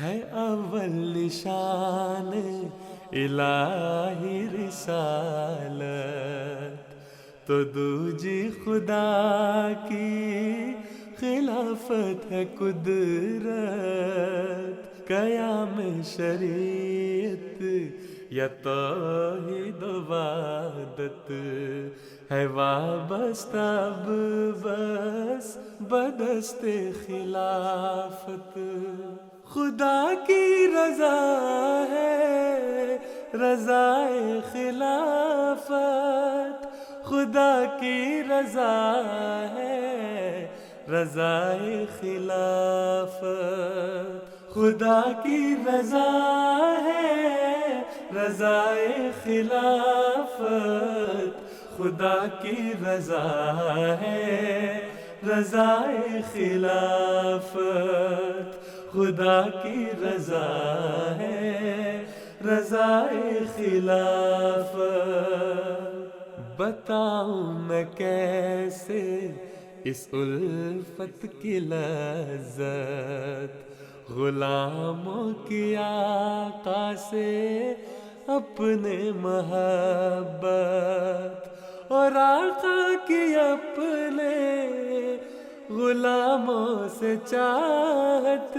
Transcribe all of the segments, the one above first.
ہے اول نشان الہی رسالت، تو دوجی خدا کی خلافت ہے قدرت، قیام شریعت یا توحید و وحدت ہے وابستہ اب بس بدست خلافت۔ خدا کی رضا ہے رضائے خلافت، خدا کی رضا ہے رضائے خلافت، خدا کی رضا ہے رضائے خلافت، خدا کی رضا ہے رضائے خلافت، خدا کی رضا ہے رضائے خلافت۔ بتاؤں میں کیسے اس الفت کی لذت، غلاموں کی آقا سے اپنے محبت، اور آقا کی اپنے غلاموں سے چاہت،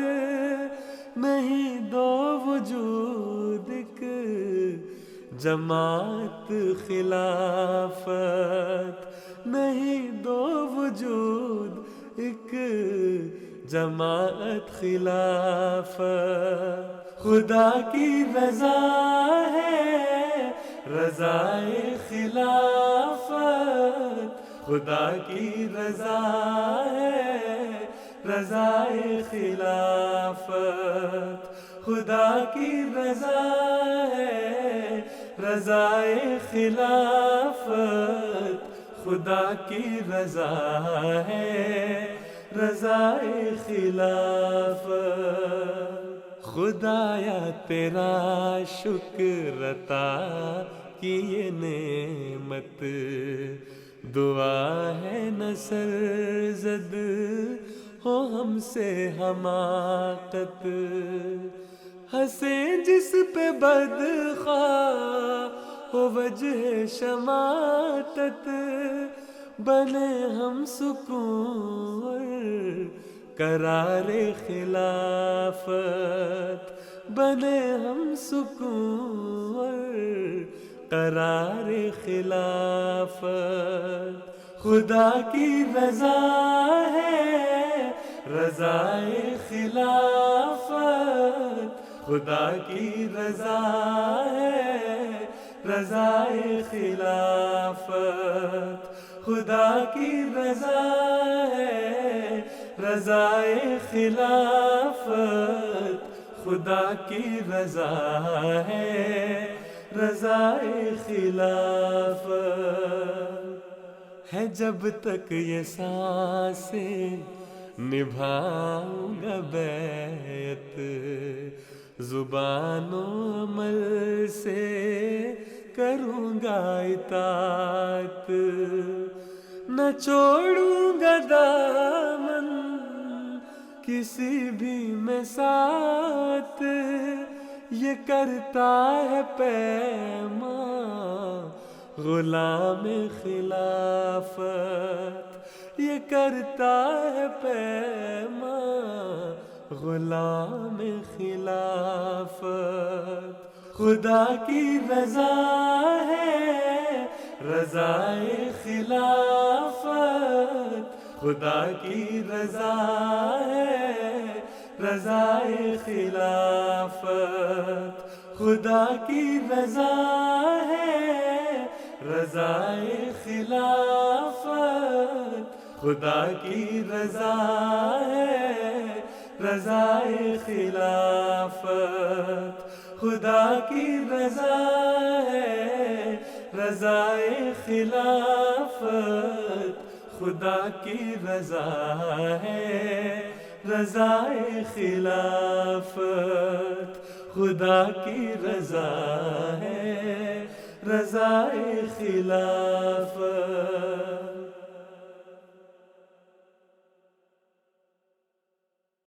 نہیں دو وجود ایک جماعت خلافت، نہیں دو وجود ایک جماعت خلافت، خدا کی رضا ہے رضائے خلافت، خدا کی رضا ہے رضائے خلافت، خدا کی رضا ہے رضائے خلافت، خدا کی رضا ہے رضائے خلافت۔ خدایا تیرا شکر عطا کی یہ نعمت، دعا ہے نہ سرزد ہو ہم سے حماقت، ہنسے جس پہ بدخواہ ہو وجہ شماتت، بنے ہم سکون قرار خلافت، بنے ہم سکون قرار خلافت، خدا کی رضا ہے رضائے خلافت، خدا کی رضا ہے رضائے خلافت، خدا کی رضا ہے رضائے خلافت، خدا کی رضا ہے رضائے خلافت۔ ہے جب تک یہ سانسیں نبھاؤں گا بیعت، زبان و عمل سے کروں گا اطاعت، نہ چھوڑوں گا دامن کسی بھی میں ساتھ، یہ کرتا ہے پیمان غلام خلافت، یہ کرتا ہے پیمان غلام خلافت، خدا کی رضا ہے رضائے خلافت، خدا کی رضا ہے رضائے خلافت، خدا کی رضا ہے رضائے خلافت، خدا کی رضا ہے رضائے خلافت، خدا کی رضا ہے رضائے خلافت، خدا کی رضا ہے رضائے خلافت، خدا کی رضا ہے رضائے خلافت۔